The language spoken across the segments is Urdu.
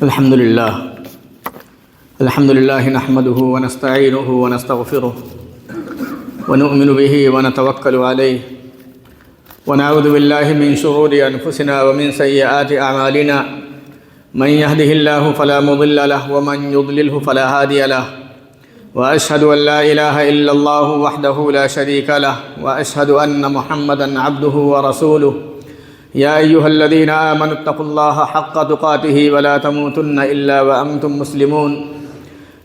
الحمد لله نحمده ونستعينه ونستغفره ونؤمن به ونتوكل عليه ونعوذ بالله من شرور أنفسنا ومن سيئات أعمالنا من يهده الله فلا مضل له ومن يضلله فلا هادي له وأشهد أن لا إله إلا الله وحده لا شريك له وأشهد أن محمدًا عبده ورسوله يا أيها الذين آمنوا اتقوا الله حق تقاته ولا تموتن إلا وأنتم مسلمون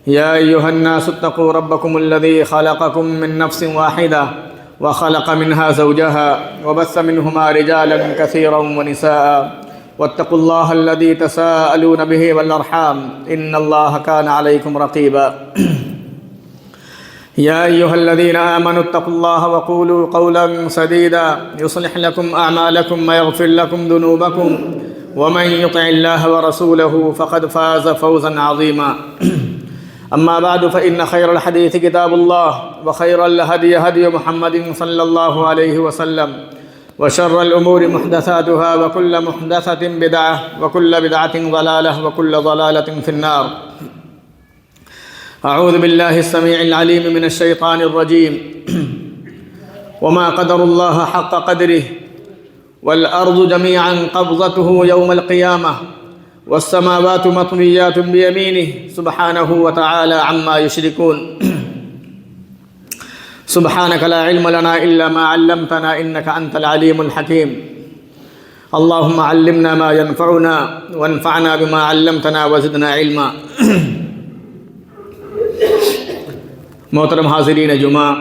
يا أيها الناس اتقوا ربكم الذي خلقكم من نفس واحدة وخلق منها زوجها وبث منهما رجالا كثيرا ونساء واتقوا الله الذي تساءلون به والأرحام إن الله كان عليكم رقيبا يا أيها الذين آمنوا اتقوا الله وقولوا قولا سديدا يصلح لكم أعمالكم ويغفر لكم ذنوبكم ومن يطع الله ورسوله فقد فاز فوزا عظيما أما بعد فإن خير الحديث كتاب الله وخير الهدي هدي محمد صلى الله عليه وسلم وشر الأمور محدثاتها وكل محدثة بدعة وكل بدعة ضلالة وكل ضلالة في النار. أعوذ بالله السميع العليم من الشيطان الرجيم. وما قدر الله حق قدره والأرض جميعا قبضته يوم القيامة والسماوات مطويات بيمينه سبحانه وتعالى عما يشركون. سبحانك لا علم لنا إلا ما علمتنا إنك أنت العليم الحكيم. اللهم علمنا ما ينفعنا وانفعنا بما علمتنا وزدنا علما. محترم حاضرین جمعہ،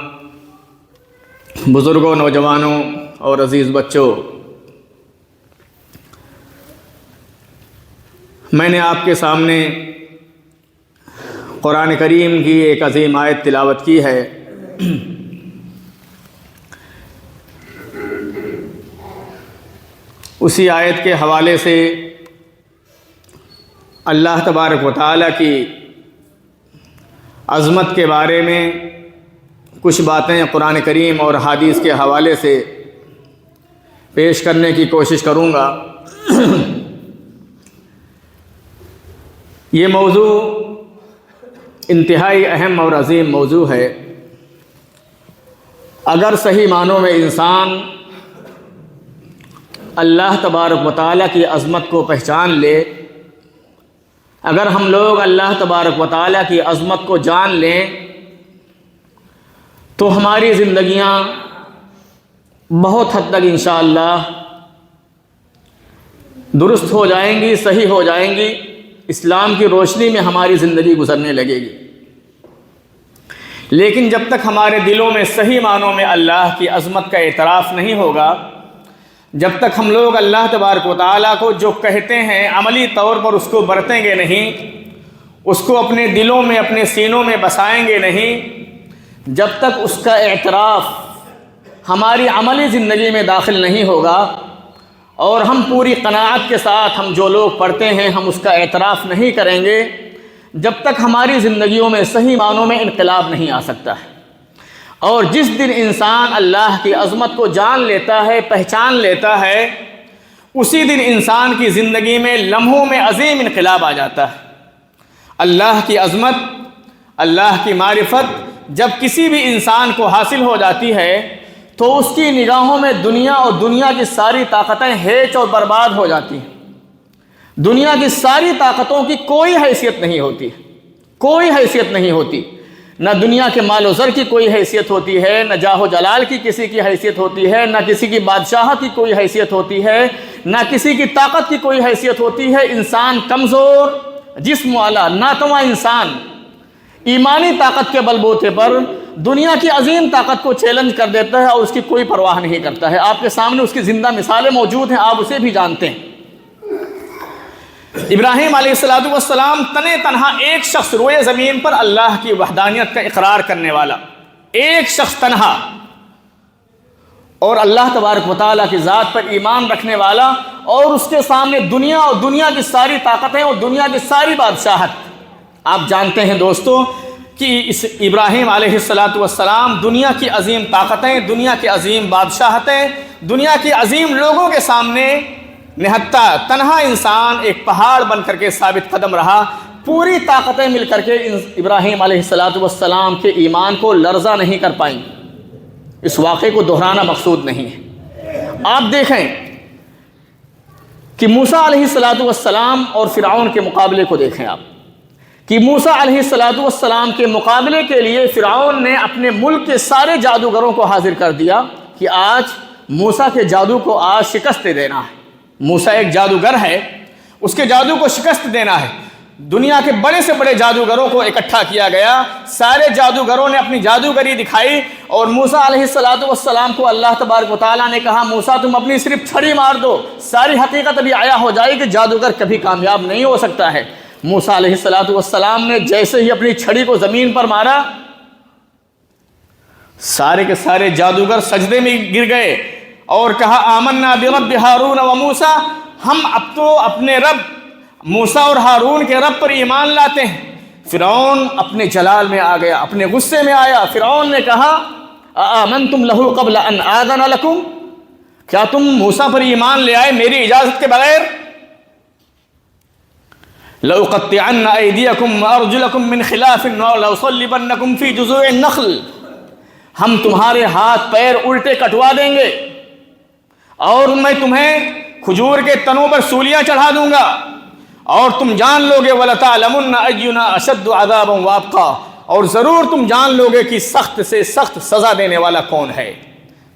بزرگوں، نوجوانوں اور عزیز بچوں، میں نے آپ کے سامنے قرآن کریم کی ایک عظیم آیت تلاوت کی ہے. اسی آیت کے حوالے سے اللہ تبارک و تعالیٰ کی عظمت کے بارے میں کچھ باتیں قرآن کریم اور حدیث کے حوالے سے پیش کرنے کی کوشش کروں گا. یہ موضوع انتہائی اہم اور عظیم موضوع ہے. اگر صحیح معنوں میں انسان اللہ تبارک و تعالیٰ کی عظمت کو پہچان لے، اگر ہم لوگ اللہ تبارک و تعالیٰ کی عظمت کو جان لیں تو ہماری زندگیاں بہت حد تک انشاءاللہ درست ہو جائیں گی، صحیح ہو جائیں گی، اسلام کی روشنی میں ہماری زندگی گزرنے لگے گی. لیکن جب تک ہمارے دلوں میں صحیح معنوں میں اللہ کی عظمت کا اعتراف نہیں ہوگا، جب تک ہم لوگ اللہ تبارک و تعالیٰ کو جو کہتے ہیں عملی طور پر اس کو برتیں گے نہیں، اس کو اپنے دلوں میں، اپنے سینوں میں بسائیں گے نہیں، جب تک اس کا اعتراف ہماری عملی زندگی میں داخل نہیں ہوگا اور ہم پوری قناعت کے ساتھ ہم جو لوگ پڑھتے ہیں ہم اس کا اعتراف نہیں کریں گے، جب تک ہماری زندگیوں میں صحیح معنوں میں انقلاب نہیں آ سکتا ہے. اور جس دن انسان اللہ کی عظمت کو جان لیتا ہے، پہچان لیتا ہے، اسی دن انسان کی زندگی میں لمحوں میں عظیم انقلاب آ جاتا ہے. اللہ کی عظمت، اللہ کی معرفت جب کسی بھی انسان کو حاصل ہو جاتی ہے تو اس کی نگاہوں میں دنیا اور دنیا کی ساری طاقتیں ہیچ اور برباد ہو جاتی ہیں. دنیا کی ساری طاقتوں کی کوئی حیثیت نہیں ہوتی، کوئی حیثیت نہیں ہوتی. نہ دنیا کے مال و زر کی کوئی حیثیت ہوتی ہے، نہ جاہ و جلال کی کسی کی حیثیت ہوتی ہے، نہ کسی کی بادشاہت کی کوئی حیثیت ہوتی ہے، نہ کسی کی طاقت کی کوئی حیثیت ہوتی ہے. انسان کمزور، جسم والا، ناتواں انسان ایمانی طاقت کے بل بوتے پر دنیا کی عظیم طاقت کو چیلنج کر دیتا ہے اور اس کی کوئی پرواہ نہیں کرتا ہے. آپ کے سامنے اس کی زندہ مثالیں موجود ہیں، آپ اسے بھی جانتے ہیں. ابراہیم علیہ السلام تنے تنہا ایک شخص روئے زمین پر اللہ کی وحدانیت کا اقرار کرنے والا، ایک شخص تنہا، اور اللہ تبارک و تعالیٰ کی ذات پر ایمان رکھنے والا، اور اس کے سامنے دنیا اور دنیا کی ساری طاقتیں اور دنیا کی ساری بادشاہت. آپ جانتے ہیں دوستو کہ اس ابراہیم علیہ السلام دنیا کی عظیم طاقتیں، دنیا کی عظیم بادشاہتیں، دنیا کے عظیم لوگوں کے سامنے نہتا تنہا انسان ایک پہاڑ بن کر کے ثابت قدم رہا، پوری طاقتیں مل کر کے ابراہیم علیہ السلام کے ایمان کو لرزہ نہیں کر پائیں۔ اس واقعے کو دہرانا مقصود نہیں ہے۔ آپ دیکھیں کہ موسیٰ علیہ السلام اور فرعون کے مقابلے کو دیکھیں آپ، کہ موسیٰ علیہ السلام کے مقابلے کے لیے فرعون نے اپنے ملک کے سارے جادوگروں کو حاضر کر دیا کہ آج موسیٰ کے جادو کو آج شکست دے دینا ہے۔ موسیٰ ایک جادوگر ہے، اس کے جادو کو شکست دینا ہے۔ دنیا کے بڑے سے بڑے جادوگروں کو اکٹھا کیا گیا، سارے جادوگروں نے اپنی جادوگری دکھائی، اور موسیٰ علیہ السلام کو اللہ تبارک و تعالیٰ نے کہا موسیٰ تم اپنی صرف چھڑی مار دو، ساری حقیقت ابھی عیاں ہو جائے کہ جادوگر کبھی کامیاب نہیں ہو سکتا ہے۔ موسیٰ علیہ السلام نے جیسے ہی اپنی چھڑی کو زمین پر مارا، سارے کے سارے جادوگر سجدے میں گر گئے اور کہا آمنا برب ہارون و موسیٰ، ہم اب تو اپنے رب موسیٰ اور ہارون کے رب پر ایمان لاتے ہیں۔ فرعون اپنے جلال میں آ گیا، اپنے غصے میں آیا۔ فرعون نے کہا آمنتم لہ قبل ان آذن لکم، کیا تم موسیٰ پر ایمان لے آئے میری اجازت کے بغیر؟ لأقطعن أيديكم وأرجلكم من خلاف ولأصلبنكم في جذوع النخل، ہم تمہارے ہاتھ پیر الٹے کٹوا دیں گے اور میں تمہیں کھجور کے تنوں پر سولیاں چڑھا دوں گا، اور تم جان لو گے وَلَتَعْلَمُنَّ أَيُّنَا أَشَدُّ عَذَابًا وَأَبْقَىٰ، اور ضرور تم جان لو گے کہ سخت سے سخت سزا دینے والا کون ہے۔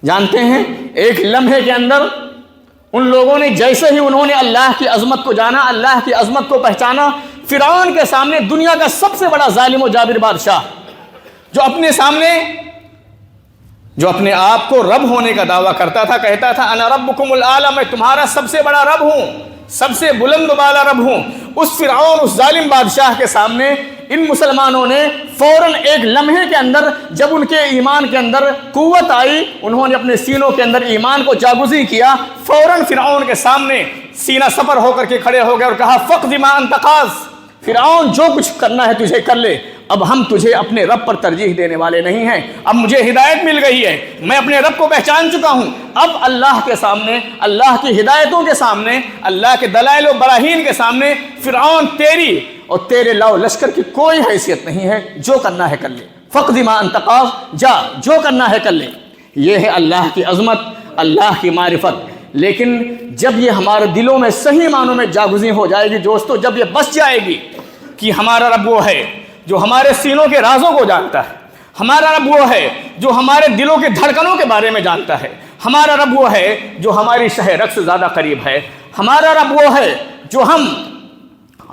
جانتے ہیں ایک لمحے کے اندر ان لوگوں نے جیسے ہی انہوں نے اللہ کی عظمت کو جانا، اللہ کی عظمت کو پہچانا، فرعون کے سامنے دنیا کا سب سے بڑا ظالم و جابر بادشاہ جو اپنے آپ کو رب ہونے کا دعویٰ کرتا تھا، کہتا تھا انا ربکم الاعلی، میں تمہارا سب سے بڑا رب ہوں، سب سے بلند و بالا رب ہوں، اس فرعون اس ظالم بادشاہ کے سامنے ان مسلمانوں نے فوراً ایک لمحے کے اندر جب ان کے ایمان کے اندر قوت آئی، انہوں نے اپنے سینوں کے اندر ایمان کو جاگزی کیا، فوراً فرعون کے سامنے سینہ سپر ہو کر کے کھڑے ہو گئے اور کہا فقد ما انت قاض، فرعون جو کچھ کرنا ہے تجھے کر لے، اب ہم تجھے اپنے رب پر ترجیح دینے والے نہیں ہیں، اب مجھے ہدایت مل گئی ہے، میں اپنے رب کو پہچان چکا ہوں، اب اللہ کے سامنے، اللہ کی ہدایتوں کے سامنے، اللہ کے دلائل و براہین کے سامنے فرعون تیری اور تیرے لاؤ لشکر کی کوئی حیثیت نہیں ہے، جو کرنا ہے کر لے، فقد ما انت قاض، جا جو کرنا ہے کر لے۔ یہ ہے اللہ کی عظمت، اللہ کی معرفت۔ لیکن جب یہ ہمارے دلوں میں صحیح معنوں میں جاگزی ہو جائے گی دوستو، جب یہ بس جائے گی کہ ہمارا رب وہ ہے جو ہمارے سینوں کے رازوں کو جانتا ہے، ہمارا رب وہ ہے جو ہمارے دلوں کے دھڑکنوں کے بارے میں جانتا ہے، ہمارا رب وہ ہے جو ہماری شہ رگ سے زیادہ قریب ہے، ہمارا رب وہ ہے جو ہم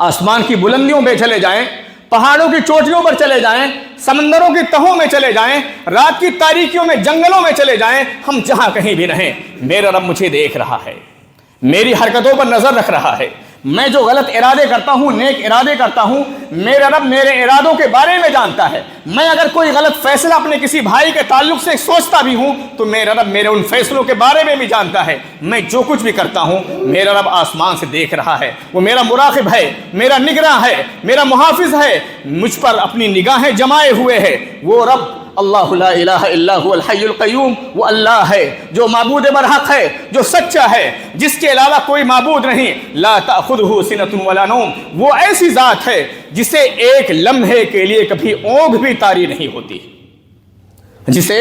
آسمان کی بلندیوں پہ چلے جائیں، پہاڑوں کی چوٹیوں پر چلے جائیں، سمندروں کی تہوں میں چلے جائیں، رات کی تاریکیوں میں جنگلوں میں چلے جائیں، ہم جہاں کہیں بھی رہیں، میرا رب مجھے دیکھ رہا ہے، میری حرکتوں پر نظر رکھ رہا ہے، میں جو غلط ارادے کرتا ہوں، نیک ارادے کرتا ہوں، میرا رب میرے ارادوں کے بارے میں جانتا ہے، میں اگر کوئی غلط فیصلہ اپنے کسی بھائی کے تعلق سے سوچتا بھی ہوں تو میرا رب میرے ان فیصلوں کے بارے میں بھی جانتا ہے، میں جو کچھ بھی کرتا ہوں میرا رب آسمان سے دیکھ رہا ہے، وہ میرا مراقب ہے، میرا نگراں ہے، میرا محافظ ہے، مجھ پر اپنی نگاہیں جمائے ہوئے ہے۔ وہ رب اللہ لا الہ الا هو الحی القیوم، وہ اللہ ہے جو معبود برحق ہے، جو سچا ہے، جس کے علاوہ کوئی معبود نہیں، لا تأخذہ سنۃ ولا نوم، وہ ایسی ذات ہے جسے ایک لمحے کے لیے کبھی اونگ بھی طاری نہیں ہوتی، جسے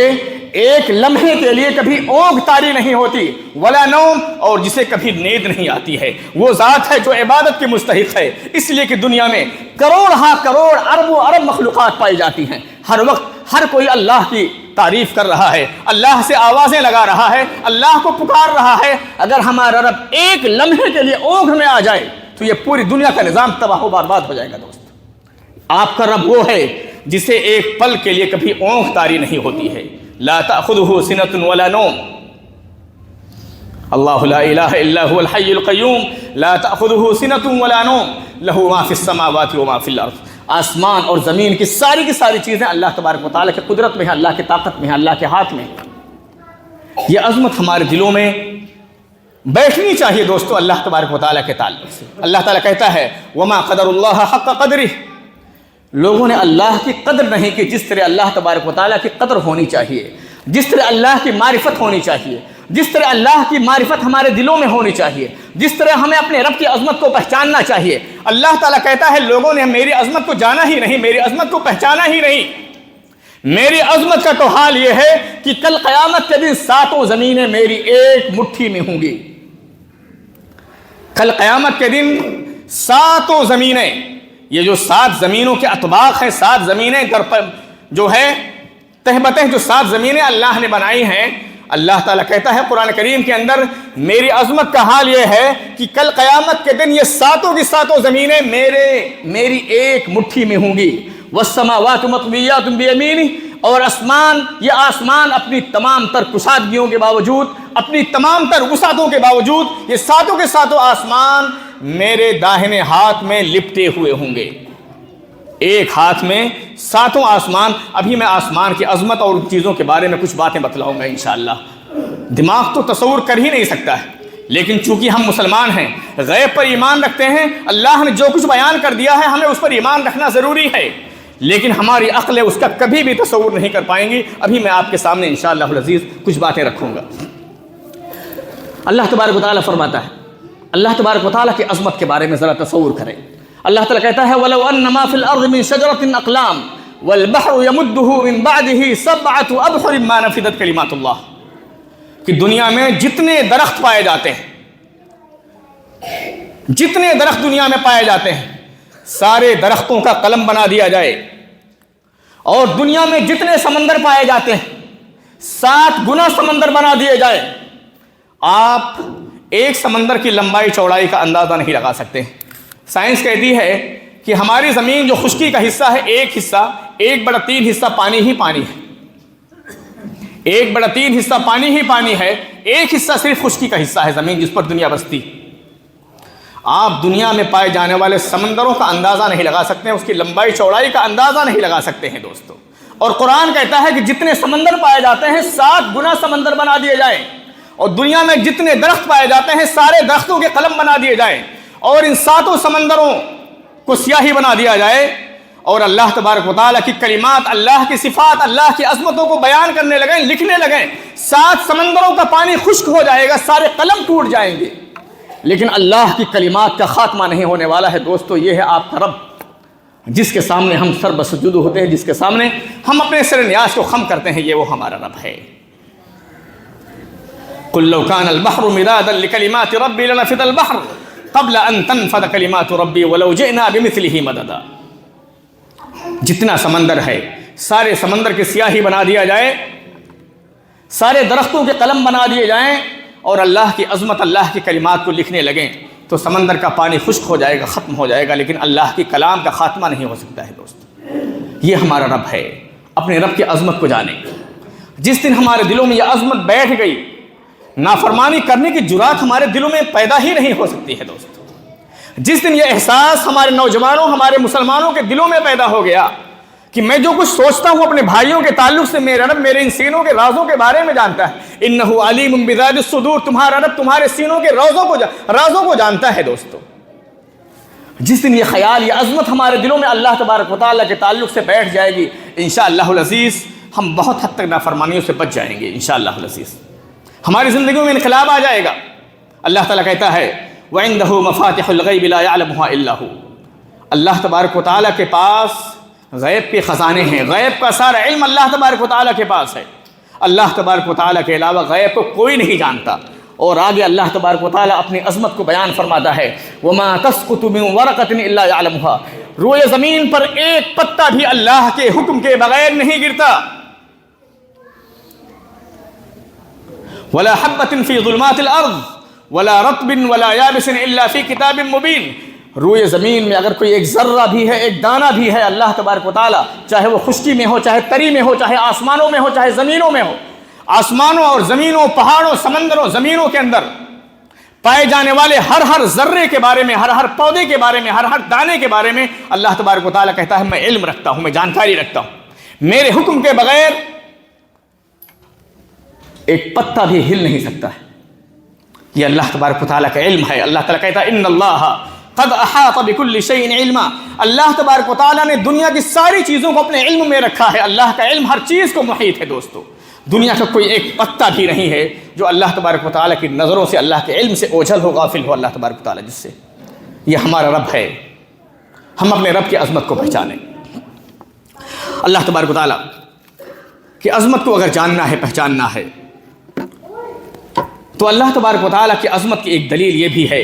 ایک لمحے کے لیے کبھی اونگ طاری نہیں ہوتی، ولا نوم، اور جسے کبھی نیند نہیں آتی ہے، وہ ذات ہے جو عبادت کی مستحق ہے، اس لیے کہ دنیا میں کروڑ ہاں کروڑ ارب و ارب مخلوقات پائی جاتی ہیں، ہر وقت ہر کوئی اللہ کی تعریف کر رہا ہے، اللہ سے آوازیں لگا رہا ہے، اللہ کو پکار رہا ہے، اگر ہمارا رب ایک لمحے کے لیے اونگ میں آ جائے تو یہ پوری دنیا کا نظام تباہ و برباد ہو جائے گا۔ دوست، آپ کا رب وہ ہے جسے ایک پل کے لیے کبھی اونگ طاری نہیں ہوتی ہے، لا تأخذہ سنۃ ولا نوم، اللہ لا الہ الا هو الحی القیوم لا تأخذہ سنۃ ولا نوم لہ ما فی السماوات وما فی الارض، آسمان اور زمین کی ساری چیزیں اللہ تبارک و تعالیٰ کی قدرت میں ہیں، اللہ کی طاقت میں ہیں، اللہ کے ہاتھ میں۔ یہ عظمت ہمارے دلوں میں بیٹھنی چاہیے دوستو اللہ تبارک و تعالیٰ کے تعلق سے۔ اللہ تعالیٰ کہتا ہے وما قدر اللہ حق قدرہ، لوگوں نے اللہ کی قدر نہیں کی جس طرح اللہ تبارک و تعالیٰ کی قدر ہونی چاہیے، جس طرح اللہ کی معرفت ہونی چاہیے۔ جس طرح اللہ کی معرفت ہمارے دلوں میں ہونی چاہیے، جس طرح ہمیں اپنے رب کی عظمت کو پہچاننا چاہیے۔ اللہ تعالیٰ کہتا ہے لوگوں نے میری عظمت کو جانا ہی نہیں، میری عظمت کو پہچانا ہی نہیں۔ میری عظمت کا تو حال یہ ہے کہ کل قیامت کے دن ساتوں زمینیں میری ایک مٹھی میں ہوں گی۔ کل قیامت کے دن ساتوں زمینیں، یہ جو 7 زمینوں کے اطباق ہیں، 7 زمینیں جو ہے تہبتیں، جو 7 زمینیں اللہ نے بنائی ہیں، اللہ تعالیٰ کہتا ہے قرآن کریم کے اندر میری عظمت کا حال یہ ہے کہ کل قیامت کے دن یہ ساتوں کی ساتوں زمینیں میری ایک مٹھی میں ہوں گی۔ والسماوات مطویات بیمینہ، اور یہ آسمان اپنی تمام تر کشادگیوں کے باوجود، اپنی تمام تر وسعتوں کے باوجود، یہ ساتوں کے ساتوں آسمان میرے داہنے ہاتھ میں لپٹے ہوئے ہوں گے۔ ایک ہاتھ میں ساتوں آسمان۔ ابھی میں آسمان کی عظمت اور ان چیزوں کے بارے میں کچھ باتیں بتلاؤں گا انشاءاللہ۔ دماغ تو تصور کر ہی نہیں سکتا ہے، لیکن چونکہ ہم مسلمان ہیں، غیب پر ایمان رکھتے ہیں، اللہ نے جو کچھ بیان کر دیا ہے ہمیں اس پر ایمان رکھنا ضروری ہے، لیکن ہماری عقلیں اس کا کبھی بھی تصور نہیں کر پائیں گی۔ ابھی میں آپ کے سامنے انشاءاللہ العزیز کچھ باتیں رکھوں گا۔ اللہ تبارک و تعالیٰ فرماتا ہے، اللہ تبارک و تعالیٰ کی عظمت کے بارے میں ذرا تصور کریں۔ اللہ تعالیٰ کہتا ہے وَلَوْ أَنَّ مَا فِي الْأَرْضِ مِن شَجَرَةٍ أَقْلَامٍ وَالْبَحْرُ يَمُدُّهُ مِن بَعْدِهِ سَبْعَةُ أَبْحُرٍ مَا نَفِدَتْ كَلِمَاتُ اللَّهِ، کہ دنیا میں جتنے درخت پائے جاتے ہیں، جتنے درخت دنیا میں پائے جاتے ہیں، سارے درختوں کا قلم بنا دیا جائے، اور دنیا میں جتنے سمندر پائے جاتے ہیں 7 گنا سمندر بنا دیے جائے، آپ ایک سمندر کی لمبائی چوڑائی کا اندازہ نہیں لگا سکتے۔ سائنس کہتی ہے کہ ہماری زمین جو خشکی کا حصہ ہے، ایک حصہ 1/3 حصہ پانی ہی پانی ہے، 1/3 حصہ پانی ہی پانی ہے، ایک حصہ صرف خشکی کا حصہ ہے زمین جس پر دنیا بستی۔ آپ دنیا میں پائے جانے والے سمندروں کا اندازہ نہیں لگا سکتے، اس کی لمبائی چوڑائی کا اندازہ نہیں لگا سکتے ہیں دوستو۔ اور قرآن کہتا ہے کہ جتنے سمندر پائے جاتے ہیں 7 گنا سمندر بنا دیے جائیں، اور دنیا میں جتنے درخت پائے جاتے ہیں سارے درختوں کے قلم بنا دیے جائیں، اور ان 7 سمندروں کو سیاہی بنا دیا جائے، اور اللہ تبارک و تعالیٰ کی کلمات، اللہ کی صفات، اللہ کی عظمتوں کو بیان کرنے لگیں، لکھنے لگیں، 7 سمندروں کا پانی خشک ہو جائے گا، سارے قلم ٹوٹ جائیں گے، لیکن اللہ کی کلمات کا خاتمہ نہیں ہونے والا ہے۔ دوستو یہ ہے آپ کا رب، جس کے سامنے ہم سر بسجود ہوتے ہیں، جس کے سامنے ہم اپنے سر نیاز کو خم کرتے ہیں، یہ وہ ہمارا رب ہے۔ قُل لَوْ كَانَ الْبَحْرُ مِدَادًا لِكَلِمَاتِ رَبِّي لَنَفِدَ الْبَحْرُ قَبْلَ أَن تَنفَدَ كَلِمَاتُ رَبِّي وَلَوْ جِئْنَا بِمِثْلِهِ مَدَدًا۔ جتنا سمندر ہے سارے سمندر کی سیاہی بنا دیا جائے، سارے درختوں کے قلم بنا دیے جائیں، اور اللہ کی عظمت، اللہ کی کلمات کو لکھنے لگیں، تو سمندر کا پانی خشک ہو جائے گا، ختم ہو جائے گا، لیکن اللہ کی کلام کا خاتمہ نہیں ہو سکتا ہے دوست۔ یہ ہمارا رب ہے، اپنے رب کی عظمت کو جانیں۔ جس دن ہمارے دلوں میں یہ عظمت بیٹھ گئی، نافرمانی کرنے کی جرات ہمارے دلوں میں پیدا ہی نہیں ہو سکتی ہے دوست۔ جس دن یہ احساس ہمارے نوجوانوں، ہمارے مسلمانوں کے دلوں میں پیدا ہو گیا کہ میں جو کچھ سوچتا ہوں اپنے بھائیوں کے تعلق سے، میرا رب میرے ان سینوں کے رازوں کے بارے میں جانتا ہے۔ انہ علیم بذات الصدور، تمہارا رب تمہارے سینوں کے رازوں کو جانتا ہے دوستو۔ جس دن یہ خیال، یہ عظمت ہمارے دلوں میں اللہ تبارک و تعالیٰ کے تعلق سے بیٹھ جائے گی، انشاءاللہ العزیز ہم بہت حد تک نافرمانیوں سے بچ جائیں گے انشاءاللہ العزیز۔ ہماری زندگیوں میں انقلاب آ جائے گا۔ اللہ تعالیٰ کہتا ہے وَعِندَهُ مَفَاتِحُ الْغَيْبِ لَا يَعْلَمُهَا إِلَّا هُوَ، اللہ تبارک و تعالیٰ کے پاس غیب کے خزانے ہیں، غیب کا سارا علم اللہ تبارک و تعالیٰ کے پاس ہے۔ اللہ تبارک و تعالیٰ کے علاوہ غیب کو کوئی نہیں جانتا۔ اور آگے اللہ تبارک و تعالیٰ اپنی عظمت کو بیان فرماتا ہے وَمَا تَسْقُطُ مِن وَرَقَةٍ إِلَّا يَعْلَمُهَا، روئے زمین پر ایک پتا بھی اللہ کے حکم کے بغیر نہیں گرتا۔ وَلَا حَبَّةٍ فِي ظُلُمَاتِ الْأَرْضِ وَلَا رَطْبٍ وَلَا يَابِسٍ إِلَّا فِي كِتَابٍ مُبِينٍ، روئے زمین میں اگر کوئی ایک ذرہ بھی ہے، ایک دانہ بھی ہے، اللہ تبارک و تعالیٰ چاہے وہ خشکی میں ہو، چاہے تری میں ہو، چاہے آسمانوں میں ہو، چاہے زمینوں میں ہو، آسمانوں اور زمینوں، پہاڑوں، سمندروں، زمینوں کے اندر پائے جانے والے ہر ذرے کے بارے میں، ہر پودے کے بارے میں، ہر دانے کے بارے میں اللہ تبارک و تعالیٰ کہتا ہے میں علم رکھتا ہوں، میں جانکاری رکھتا ہوں، میرے حکم کے بغیر ایک پتا بھی ہل نہیں سکتا ہے۔ یہ اللہ تبارک و تعالیٰ کا علم ہے۔ اللہ تعالیٰ کہتا ہے ان اللہ قد احاط بكل شيء علما، اللہ تبارک و تعالیٰ نے دنیا کی ساری چیزوں کو اپنے علم میں رکھا ہے۔ اللہ کا علم ہر چیز کو محیط ہے دوستو۔ دنیا کا کوئی ایک پتا بھی نہیں ہے جو اللہ تبارک و تعالیٰ کی نظروں سے، اللہ کے علم سے اوجھل ہو، غافل ہو اللہ تبارک و تعالیٰ جس سے۔ یہ ہمارا رب ہے، ہم اپنے رب کی عظمت کو پہچانیں۔ اللہ تبارک و تعالیٰ کی عظمت کو اگر جاننا ہے، پہچاننا ہے، تو اللہ تبارک و تعالیٰ کی عظمت کی ایک دلیل یہ بھی ہے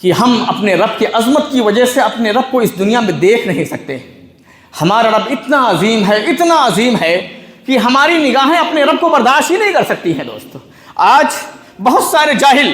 کہ ہم اپنے رب کی عظمت کی وجہ سے اپنے رب کو اس دنیا میں دیکھ نہیں سکتے۔ ہمارا رب اتنا عظیم ہے، اتنا عظیم ہے کہ ہماری نگاہیں اپنے رب کو برداشت ہی نہیں کر سکتی ہیں۔ دوستو، آج بہت سارے جاہل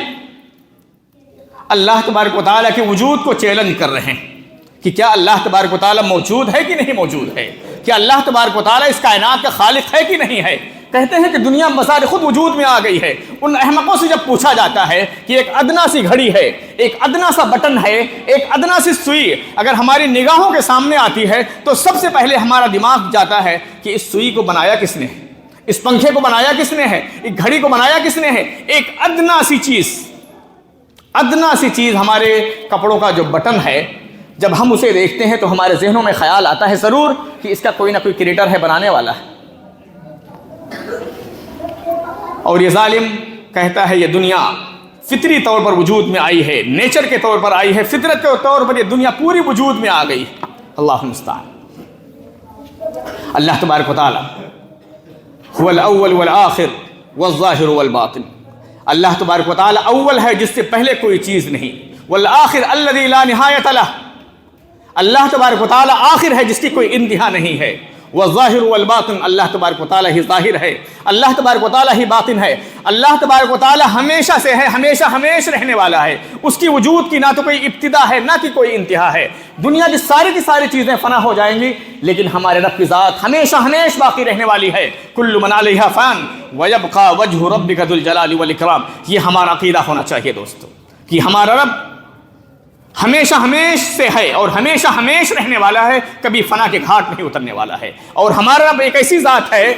اللہ تبارک و تعالیٰ کے وجود کو چیلنج کر رہے ہیں کہ کیا اللہ تبارک و تعالیٰ موجود ہے کہ نہیں موجود ہے، کیا اللہ تبارک و تعالیٰ اس کائنات کا خالق ہے کہ نہیں ہے۔ کہتے ہیں کہ دنیا بذات خود وجود میں آ گئی ہے۔ ان احمقوں سے جب پوچھا جاتا ہے کہ ایک ادنا سی گھڑی ہے، ایک ادنا سا بٹن ہے، ایک ادنا سی سوئی اگر ہماری نگاہوں کے سامنے آتی ہے تو سب سے پہلے ہمارا دماغ جاتا ہے کہ اس سوئی کو بنایا کس نے ہے، اس پنکھے کو بنایا کس نے ہے، ایک گھڑی کو بنایا کس نے ہے۔ ایک ادنا سی چیز ہمارے کپڑوں کا جو بٹن ہے، جب ہم اسے دیکھتے ہیں تو ہمارے ذہنوں میں خیال آتا ہے ضرور کہ اس کا کوئی نہ کوئی کریٹر ہے، بنانے والا ہے۔ اور یہ ظالم کہتا ہے یہ دنیا فطری طور پر وجود میں آئی ہے، نیچر کے طور پر آئی ہے، فطرت کے طور پر یہ دنیا پوری وجود میں آ گئی۔ اللہ المستعان۔ اللہ تبارک و تعالی هو الاول والآخر والظاہر والباطن۔ اللہ تبارک و تعالی اول ہے جس سے پہلے کوئی چیز نہیں، والآخر الذی لا نہایت لہ۔ اللہ تبارک و تعالی آخر ہے جس کی کوئی انتہا نہیں ہے، والظاہر والباطن۔ اللہ تبارک و تعالی ہی ظاہر ہے، اللہ تبارک و تعالی ہی باطن ہے۔ اللہ تبارک و تعالی ہمیشہ سے ہے، ہمیشہ رہنے والا ہے۔ اس کی وجود کی نہ تو کوئی ابتدا ہے، نہ کہ کوئی انتہا ہے۔ دنیا کی ساری چیزیں فنا ہو جائیں گی، لیکن ہمارے رب کی ذات ہمیشہ باقی رہنے والی ہے۔ کل من علیہا فان ویبقى وجہ ربک ذو الجلال والاکرام۔ یہ ہمارا عقیدہ ہونا چاہیے دوستو کہ ہمارا رب ہمیشہ سے ہے اور ہمیشہ رہنے والا ہے، کبھی فنا کے گھاٹ نہیں اترنے والا ہے۔ اور ہمارا رب ایک ایسی ذات ہے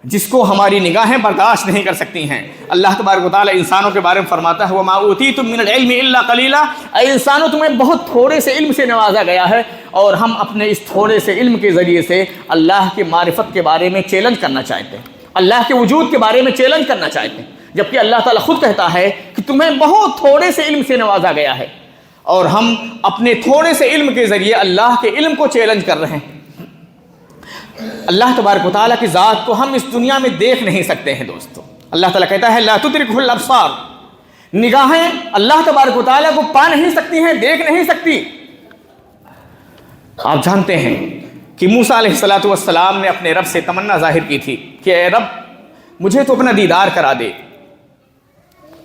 جس کو ہماری نگاہیں برداشت نہیں کر سکتی ہیں۔ اللہ تبارک و تعالیٰ انسانوں کے بارے میں فرماتا ہے وَمَا أُوتِيتُم مِّنَ الْعِلْمِ إِلَّا قَلِيلًا۔ اے انسانوں، تمہیں بہت تھوڑے سے علم سے نوازا گیا ہے، اور ہم اپنے اس تھوڑے سے علم کے ذریعے سے اللہ کی معرفت کے بارے میں چیلنج کرنا چاہتے ہیں، اللہ کے وجود کے بارے میں چیلنج کرنا چاہتے ہیں، جبکہ اللہ تعالیٰ خود کہتا ہے کہ تمہیں بہت تھوڑے سے علم سے نوازا گیا ہے، اور ہم اپنے تھوڑے سے علم کے ذریعے اللہ کے علم کو چیلنج کر رہے ہیں۔ اللہ تبارک و تعالیٰ کی ذات کو ہم اس دنیا میں دیکھ نہیں سکتے ہیں دوستو۔ اللہ تعالیٰ کہتا ہے لا تدرکہ الابصار، نگاہیں اللہ تبارک و تعالیٰ کو پا نہیں سکتی ہیں، دیکھ نہیں سکتی۔ آپ جانتے ہیں کہ موسیٰ علیہ السلام نے اپنے رب سے تمنا ظاہر کی تھی کہ اے رب مجھے تو اپنا دیدار کرا دے۔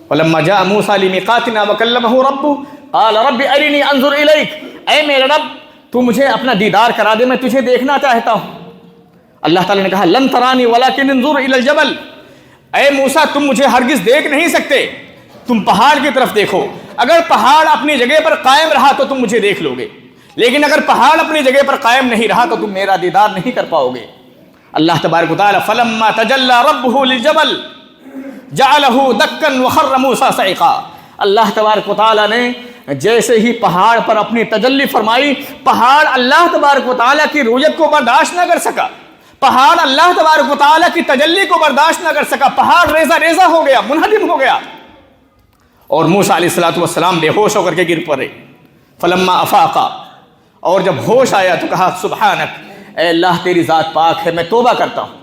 وَلَمَّا جَاءَ مُوسَىٰ لِمِيقَاتِنَا وَكَلَّمَهُ رَبُّهُ قَالَ رَبِّ أَرِنِي أَنظُرْ إِلَيْكَ۔ اے میرے رب تو مجھے اپنا دیدار کرا دے، میں تجھے دیکھنا چاہتا ہوں۔ اللہ تعالیٰ نے کہا لن ترانی ولکن انظر الی الجبل۔ اے موسیٰ تم مجھے ہرگز دیکھ نہیں سکتے، تم پہاڑ کی طرف دیکھو۔ اگر پہاڑ اپنی جگہ پر قائم رہا تو تم مجھے دیکھ لو گے، لیکن اگر پہاڑ اپنی جگہ پر قائم نہیں رہا تو تم میرا دیدار نہیں کر پاؤ گے۔ اللہ تبارک و تعالیٰ فلما تجلی ربہ للجبل جعلہ دکا وخر موسیٰ صعقا۔ اللہ تبارک و تعالیٰ نے جیسے ہی پہاڑ پر اپنی تجلی فرمائی، پہاڑ اللہ تبارک و تعالیٰ کی رؤیت کو برداشت نہ کر سکا، پہاڑ اللہ تبارک و تعالیٰ کی تجلی کو برداشت نہ کر سکا، پہاڑ ریزہ ہو گیا، منہدم ہو گیا، اور موسیٰ علیہ السلام بے ہوش ہو کر کے گر پڑے۔ فلما افاقا، اور جب ہوش آیا تو کہا سبحانک، اے اللہ تیری ذات پاک ہے، میں توبہ کرتا ہوں،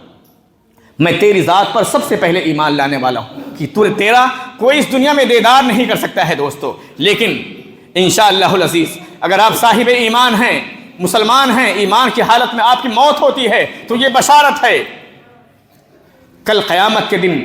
میں تیری ذات پر سب سے پہلے ایمان لانے والا ہوں کہ تیرا کوئی اس دنیا میں دیدار نہیں کر سکتا ہے دوستو۔ لیکن انشاءاللہ العزیز اگر آپ صاحب ایمان ہیں، مسلمان ہیں، ایمان کی حالت میں آپ کی موت ہوتی ہے تو یہ بشارت ہے، کل قیامت کے دن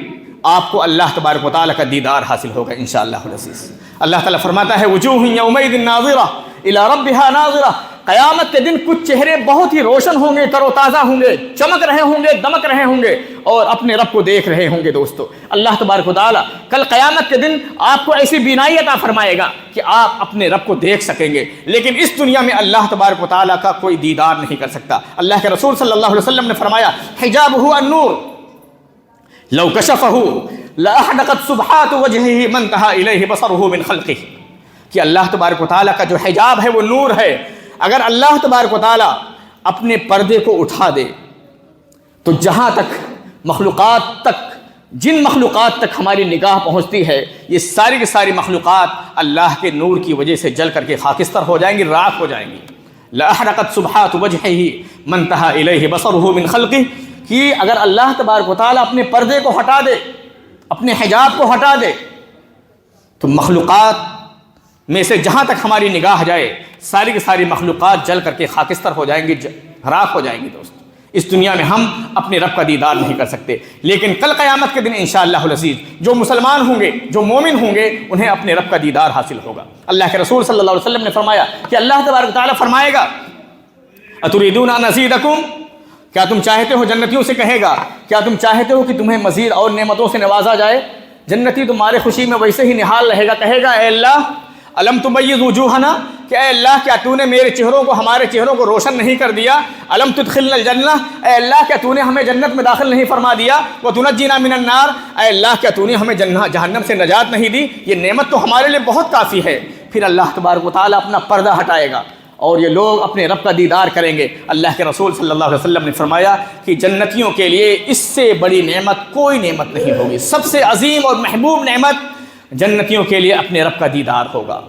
آپ کو اللہ تبارک و تعالیٰ کا دیدار حاصل ہوگا انشاءاللہ العزیز۔ اللہ تعالیٰ فرماتا ہے وجوہ یومئذ ناظرہ الی ربہا ناظرہ۔ قیامت کے دن کچھ چہرے بہت ہی روشن ہوں گے، تر و تازہ ہوں گے، چمک رہے ہوں گے، دمک رہے ہوں گے، اور اپنے رب کو دیکھ رہے ہوں گے دوستو۔ اللہ تبارک و تعالیٰ کل قیامت کے دن آپ کو ایسی بینائی عطا فرمائے گا کہ آپ اپنے رب کو دیکھ سکیں گے، لیکن اس دنیا میں اللہ تبارک و تعالیٰ کا کوئی دیدار نہیں کر سکتا۔ اللہ کے رسول صلی اللہ علیہ وسلم نے فرمایا حجابہ النور لو کشفہ لاحرقت سبحات وجہہ من انتہا الیہ بصرہ من خلقہ، کہ اللہ تبارک و تعالیٰ کا جو حجاب ہے وہ نور ہے، اگر اللہ تبارک و تعالیٰ اپنے پردے کو اٹھا دے تو جہاں تک مخلوقات تک، جن مخلوقات تک ہماری نگاہ پہنچتی ہے، یہ ساری کی ساری مخلوقات اللہ کے نور کی وجہ سے جل کر کے خاکستر ہو جائیں گی، راکھ ہو جائیں گی۔ لَأَحْرَقَتْ سُبْحَاتُ وَجْهِهِ مَنْ انْتَهَى إِلَيْهِ بَصَرُهُ مِنْ خَلْقِهِ، کہ اگر اللہ تبارک و تعالیٰ اپنے پردے کو ہٹا دے، اپنے حجاب کو ہٹا دے، تو مخلوقات میں سے جہاں تک ہماری نگاہ جائے ساری کی ساری مخلوقات جل کر کے خاکستر ہو جائیں گی، راکھ ہو جائیں گی۔ دوست، اس دنیا میں ہم اپنے رب کا دیدار نہیں کر سکتے، لیکن کل قیامت کے دن انشاءاللہ العزیز جو مسلمان ہوں گے، جو مومن ہوں گے، انہیں اپنے رب کا دیدار حاصل ہوگا۔ اللہ کے رسول صلی اللہ علیہ وسلم نے فرمایا کہ اللہ تبارک و تعالیٰ فرمائے گا اتریدون ان ازیدکم، کیا تم چاہتے ہو، جنتیوں سے کہے گا کیا تم چاہتے ہو کہ تمہیں مزید اور نعمتوں سے نوازا جائے؟ جنتی تمہارے خوشی میں ویسے ہی نہال رہے گا، کہے گا اے اللہ الم تبیض وجوہنا، کہ اے اللہ کیا تو نے میرے چہروں کو، ہمارے چہروں کو روشن نہیں کر دیا؟ الم تدخلنا الجنہ، اے اللہ کیا تو نے ہمیں جنت میں داخل نہیں فرما دیا؟ وتنجینا من النار، اے اللہ کیا تو نے ہمیں جہنم سے نجات نہیں دی؟ یہ نعمت تو ہمارے لیے بہت کافی ہے۔ پھر اللہ تبارک و تعالیٰ اپنا پردہ ہٹائے گا اور یہ لوگ اپنے رب کا دیدار کریں گے۔ اللہ کے رسول صلی اللہ علیہ وسلم نے فرمایا کہ جنتیوں کے لیے اس سے بڑی نعمت کوئی نعمت نہیں ہوگی، سب سے عظیم اور محبوب نعمت جنتیوں کے لیے اپنے رب کا دیدار ہوگا۔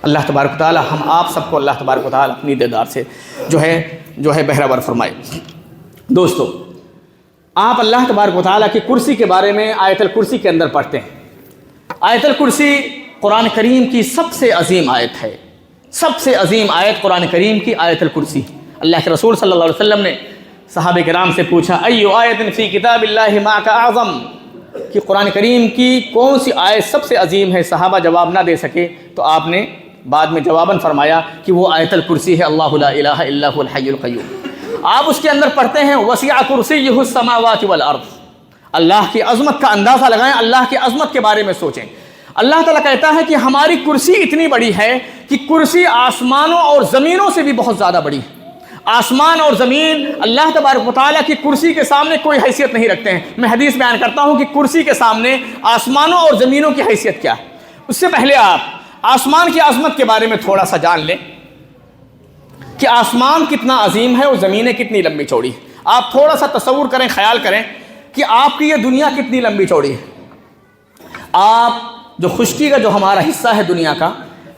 اللہ تبارک و تعالیٰ ہم آپ سب کو اللہ تبارک و تعالیٰ اپنی دیدار سے جو ہے بہرہ ور فرمائے۔ دوستو، آپ اللہ تبارک و تعالیٰ کی کرسی کے بارے میں آیت الکرسی کے اندر پڑھتے ہیں۔ آیت الکرسی قرآن کریم کی سب سے عظیم آیت ہے، سب سے عظیم آیت قرآن کریم کی آیت الکرسی۔ اللہ کے رسول صلی اللہ علیہ وسلم نے صحابہ کرام سے پوچھا ایو آیت فی کتاب اللہ معک اعظم، کہ قرآن کریم کی کون سی آیت سب سے عظیم ہے؟ صحابہ جواب نہ دے سکے تو آپ نے بعد میں جواباً فرمایا کہ وہ آیت الکرسی ہے، اللہ لا الہ الا هو الحی القیوم۔ آپ اس کے اندر پڑھتے ہیں وسع کرسیہ السماوات والارض، اللہ کی عظمت کا اندازہ لگائیں، اللہ کی عظمت کے بارے میں سوچیں۔ اللہ تعالیٰ کہتا ہے کہ ہماری کرسی اتنی بڑی ہے کہ کرسی آسمانوں اور زمینوں سے بھی بہت زیادہ بڑی ہے۔ آسمان اور زمین اللہ تبارک و تعالیٰ کی کرسی کے سامنے کوئی حیثیت نہیں رکھتے ہیں۔ میں حدیث بیان کرتا ہوں کہ کرسی کے سامنے آسمانوں اور زمینوں کی حیثیت کیا ہے۔ اس سے پہلے آپ آسمان کی عظمت کے بارے میں تھوڑا سا جان لیں کہ آسمان کتنا عظیم ہے اور زمینیں کتنی لمبی چوڑی ہے۔ آپ تھوڑا سا تصور کریں، خیال کریں کہ آپ کی یہ دنیا کتنی لمبی چوڑی ہے۔ آپ جو خشکی کا جو ہمارا حصہ ہے دنیا کا،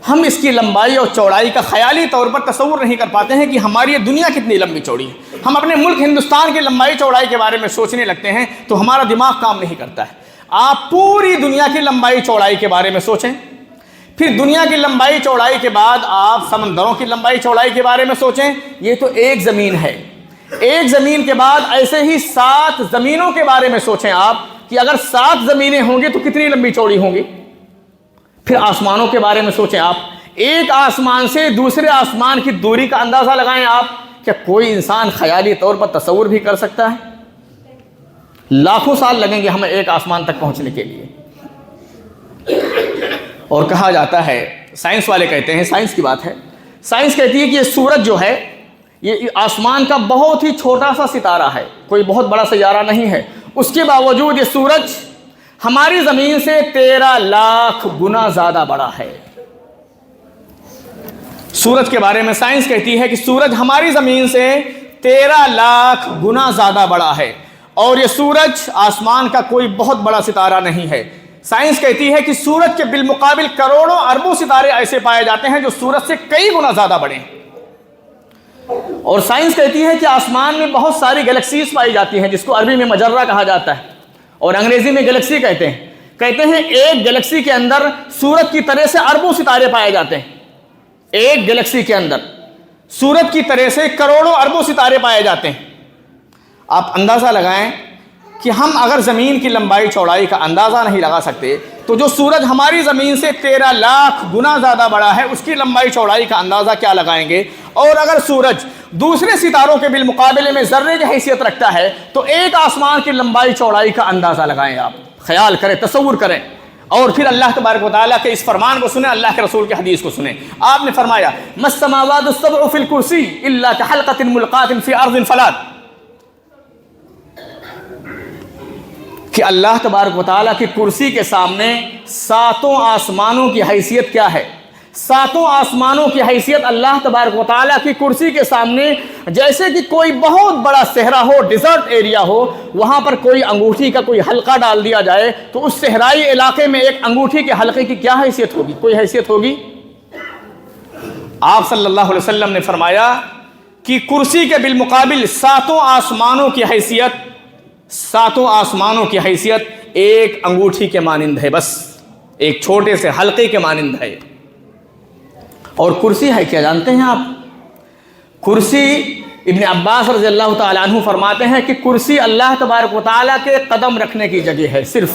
ہم اس کی لمبائی اور چوڑائی کا خیالی طور پر تصور نہیں کر پاتے ہیں کہ ہماری یہ دنیا کتنی لمبی چوڑی ہے۔ ہم اپنے ملک ہندوستان کی لمبائی چوڑائی کے بارے میں سوچنے لگتے ہیں تو ہمارا دماغ کام نہیں کرتا ہے۔ آپ پوری دنیا کی لمبائی چوڑائی کے بارے میں سوچیں، پھر دنیا کی لمبائی چوڑائی کے بعد آپ سمندروں کی لمبائی چوڑائی کے بارے میں سوچیں۔ یہ تو ایک زمین ہے، ایک زمین کے بعد ایسے ہی 7 زمینوں کے بارے میں سوچیں آپ کہ اگر 7 زمینیں ہوں گی تو کتنی لمبی چوڑی ہوں گی۔ پھر آسمانوں کے بارے میں سوچیں آپ، ایک آسمان سے دوسرے آسمان کی دوری کا اندازہ لگائیں آپ، کیا کوئی انسان خیالی طور پر تصور بھی کر سکتا ہے؟ لاکھوں سال لگیں گے ہمیں ایک آسمان تک پہنچنے کے لیے۔ اور کہا جاتا ہے، سائنس والے کہتے ہیں، سائنس کی بات ہے، سائنس کہتی ہے کہ یہ سورج جو ہے یہ آسمان کا بہت ہی چھوٹا سا ستارہ ہے، کوئی بہت بڑا سیارہ نہیں ہے، اس کے باوجود یہ سورج ہماری زمین سے 13 لاکھ گنا زیادہ بڑا ہے۔ سورج کے بارے میں سائنس کہتی ہے کہ سورج ہماری زمین سے 13 لاکھ گنا زیادہ بڑا ہے، اور یہ سورج آسمان کا کوئی بہت بڑا ستارہ نہیں ہے۔ سائنس کہتی ہے کہ سورج کے بالمقابل کروڑوں اربوں ستارے ایسے پائے جاتے ہیں جو سورج سے کئی گنا زیادہ بڑے ہیں۔ اور سائنس کہتی ہے کہ آسمان میں بہت ساری گلیکسیز پائی جاتی ہیں، جس کو عربی میں مجرہ کہا جاتا ہے اور انگریزی میں گلیکسی کہتے ہیں۔ ایک گلیکسی کے اندر سورج کی طرح سے اربوں ستارے پائے جاتے ہیں، ایک گلیکسی کے اندر سورج کی طرح سے کروڑوں اربوں ستارے پائے جاتے ہیں۔ آپ اندازہ لگائیں کہ ہم اگر زمین کی لمبائی چوڑائی کا اندازہ نہیں لگا سکتے تو جو سورج ہماری زمین سے 13 لاکھ گنا زیادہ بڑا ہے اس کی لمبائی چوڑائی کا اندازہ کیا لگائیں گے؟ اور اگر سورج دوسرے ستاروں کے بالمقابلے میں ذرے کی حیثیت رکھتا ہے تو ایک آسمان کی لمبائی چوڑائی کا اندازہ لگائیں، آپ خیال کریں، تصور کریں، اور پھر اللہ تبارک و تعالیٰ کے اس فرمان کو سنیں، اللہ کے رسول کے حدیث کو سنیں۔ آپ نے فرمایا مَسْسَمَاوَاتُ السَّبْعُ فِي الْكُرْسِيِّ إِلَّا كَحَلْقَةٍ مُلْقَاةٍ فِي أَرْضٍ فَلَاتٍ، کہ اللہ تبارک و تعالیٰ کی کرسی کے سامنے 7 آسمانوں کی حیثیت کیا ہے؟ ساتوں آسمانوں کی حیثیت اللہ تبارک و تعالیٰ کی کرسی کے سامنے جیسے کہ کوئی بہت بڑا صحرا ہو، ڈیزرٹ ایریا ہو، وہاں پر کوئی انگوٹھی کا کوئی حلقہ ڈال دیا جائے تو اس صحرائی علاقے میں ایک انگوٹھی کے حلقے کی کیا حیثیت ہوگی؟ کوئی حیثیت ہوگی؟ آپ صلی اللہ علیہ وسلم نے فرمایا کہ کرسی کے بالمقابل ساتوں آسمانوں کی حیثیت ایک انگوٹھی کے مانند ہے، بس ایک چھوٹے سے حلقے کے مانند ہے۔ اور کرسی ہے کیا جانتے ہیں آپ؟ کرسی ابن عباس رضی اللہ تعالیٰ عنہ فرماتے ہیں کہ کرسی اللہ تبارک و تعالیٰ کے قدم رکھنے کی جگہ ہے۔ صرف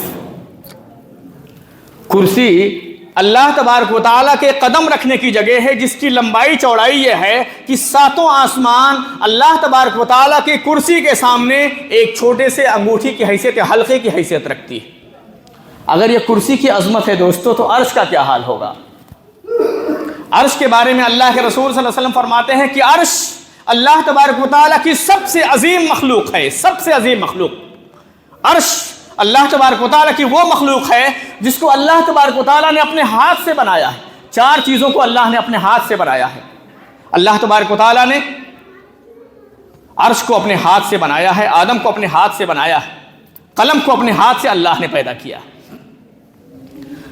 کرسی اللہ تبارک و تعالیٰ کے قدم رکھنے کی جگہ ہے، جس کی لمبائی چوڑائی یہ ہے کہ ساتوں آسمان اللہ تبارک و تعالیٰ کی کرسی کے سامنے ایک چھوٹے سے انگوٹھی کی حیثیت، حلقے کی حیثیت رکھتی ہے۔ اگر یہ کرسی کی عظمت ہے دوستو تو عرش کا کیا حال ہوگا؟ عرش کے بارے میں اللہ کے رسول صلی اللہ علیہ وسلم فرماتے ہیں کہ عرش اللہ تبارک و تعالیٰ کی سب سے عظیم مخلوق ہے، سب سے عظیم مخلوق۔ عرش اللہ تبارک و تعالیٰ کی وہ مخلوق ہے جس کو اللہ تبارک و تعالیٰ نے اپنے ہاتھ سے بنایا ہے۔ 4 چیزوں کو اللہ نے اپنے ہاتھ سے بنایا ہے۔ اللہ تبارک و تعالیٰ نے عرش کو اپنے ہاتھ سے بنایا ہے، آدم کو اپنے ہاتھ سے بنایا ہے، قلم کو اپنے ہاتھ سے اللہ نے پیدا کیا۔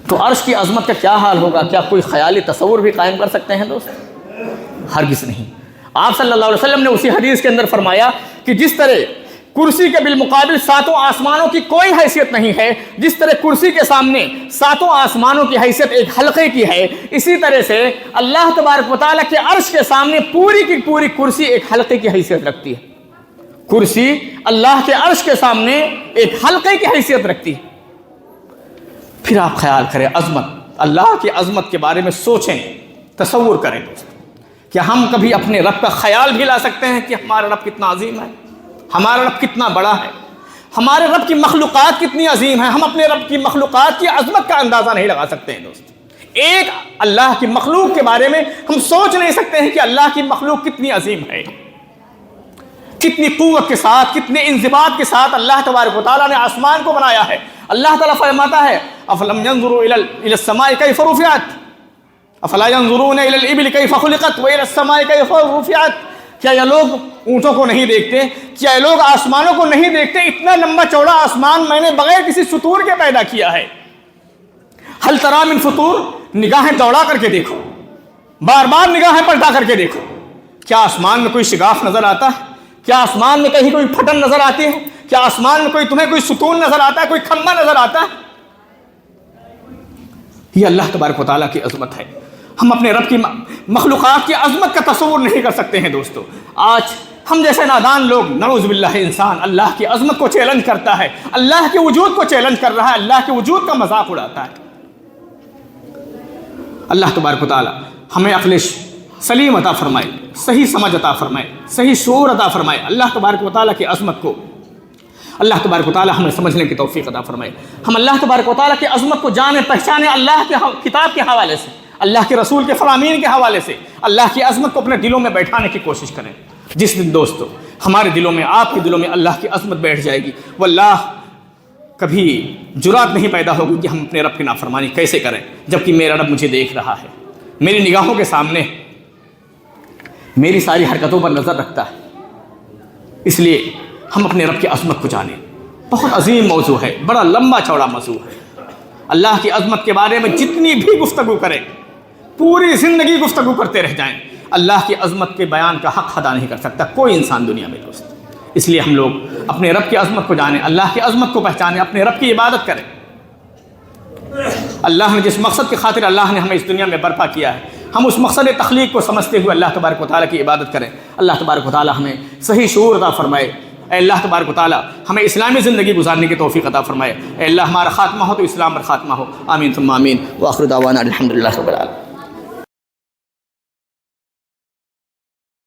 تو عرش کی عظمت کا کیا حال ہوگا؟ کیا کوئی خیالی تصور بھی قائم کر سکتے ہیں دوست؟ ہرگز نہیں۔ آپ صلی اللہ علیہ وسلم نے اسی حدیث کے اندر فرمایا کہ جس طرح کرسی کے بالمقابل ساتوں آسمانوں کی کوئی حیثیت نہیں ہے، جس طرح کرسی کے سامنے ساتوں آسمانوں کی حیثیت ایک حلقے کی ہے، اسی طرح سے اللہ تبارک و تعالیٰ کے عرش کے سامنے پوری کی پوری کرسی ایک حلقے کی حیثیت رکھتی ہے۔ کرسی اللہ کے عرش کے سامنے ایک حلقے کی حیثیت رکھتی ہے۔ پھر آپ خیال کریں عظمت، اللہ کی عظمت کے بارے میں سوچیں، تصور کریں دوست۔ کیا ہم کبھی اپنے رب کا خیال بھی لا سکتے ہیں کہ ہمارا رب کتنا عظیم ہے، ہمارا رب کتنا بڑا ہے، ہمارے رب کی مخلوقات کتنی عظیم ہیں؟ ہم اپنے رب کی مخلوقات کی عظمت کا اندازہ نہیں لگا سکتے ہیں دوست۔ ایک اللہ کی مخلوق کے بارے میں ہم سوچ نہیں سکتے ہیں کہ اللہ کی مخلوق کتنی عظیم ہے، کتنی قوت کے ساتھ، کتنے انضباط کے ساتھ اللہ تبارک و تعالیٰ نے آسمان کو بنایا ہے۔ اللہ تعالیٰ فرماتا ہے افلم ينظروا الى السماء كيف رفعت افلا ينظرون الى الابل كيف خلقت والى السماء كيف رفعت۔ کیا یہ لوگ اونٹوں کو نہیں دیکھتے؟ کیا یہ لوگ آسمانوں کو نہیں دیکھتے؟ اتنا لمبا چوڑا آسمان میں نے بغیر کسی سطور کے پیدا کیا ہے۔ هل ترى من فطور، نگاہیں دوڑا کر کے دیکھو، بار بار نگاہیں پلٹا کر کے دیکھو، کیا آسمان میں کوئی شگاف نظر آتا ہے؟ کیا آسمان میں کہیں کوئی پھٹن نظر آتی ہے؟ کیا آسمان میں تمہیں کوئی ستون نظر آتا ہے، کوئی کھمبا نظر آتا ہے؟ یہ اللہ تبارک و تعالیٰ کی عظمت ہے۔ ہم اپنے رب کی مخلوقات کی عظمت کا تصور نہیں کر سکتے ہیں دوستو۔ آج ہم جیسے نادان لوگ، نعوذ باللہ، انسان اللہ کی عظمت کو چیلنج کرتا ہے، اللہ کے وجود کو چیلنج کر رہا ہے، اللہ کے وجود کا مذاق اڑاتا ہے۔ اللہ تبارک و تعالیٰ ہمیں عقل سلیم عطا فرمائے، صحیح سمجھ عطا فرمائے، صحیح شعور عطا فرمائے۔ اللہ تبارک و تعالیٰ کی عظمت کو اللہ تبارک و تعالیٰ ہمیں سمجھنے کی توفیق عطا فرمائے۔ ہم اللہ تبارک و تعالیٰ کی عظمت کو جانے پہچانے اللہ کے کتاب کے حوالے سے، اللہ کے رسول کے فرامین کے حوالے سے اللہ کی عظمت کو اپنے دلوں میں بیٹھانے کی کوشش کریں۔ جس دن دوستو ہمارے دلوں میں، آپ کے دلوں میں اللہ کی عظمت بیٹھ جائے گی، واللہ کبھی جرات نہیں پیدا ہوگی کہ ہم اپنے رب کی نافرمانی کیسے کریں، جبکہ میرا رب مجھے دیکھ رہا ہے، میری نگاہوں کے سامنے میری ساری حرکتوں پر نظر رکھتا ہے۔ اس لیے ہم اپنے رب کی عظمت کو جانیں۔ بہت عظیم موضوع ہے، بڑا لمبا چوڑا موضوع ہے۔ اللہ کی عظمت کے بارے میں جتنی بھی گفتگو کریں، پوری زندگی گفتگو کرتے رہ جائیں، اللہ کی عظمت کے بیان کا حق ادا نہیں کر سکتا کوئی انسان دنیا میں دوست۔ اس لیے ہم لوگ اپنے رب کی عظمت کو جانیں، اللہ کی عظمت کو پہچانیں، اپنے رب کی عبادت کریں۔ اللہ نے جس مقصد کی خاطر اللہ نے ہمیں اس دنیا میں برپا کیا ہے، ہم اس مقصد تخلیق کو سمجھتے ہوئے اللہ تبارک و تعالیٰ کی عبادت کریں۔ اللہ تبارک و تعالیٰ ہمیں صحیح شعور عطا فرمائے۔ اے اللہ تبارک و تعالیٰ ہمیں اسلامی زندگی گزارنے کی توفیق عطا فرمائے۔ اے اللہ ہمارا خاتمہ ہو تو اسلام پر خاتمہ ہو، آمین ثم آمین، وآخر دعوانا الحمدللہ رب العالمین۔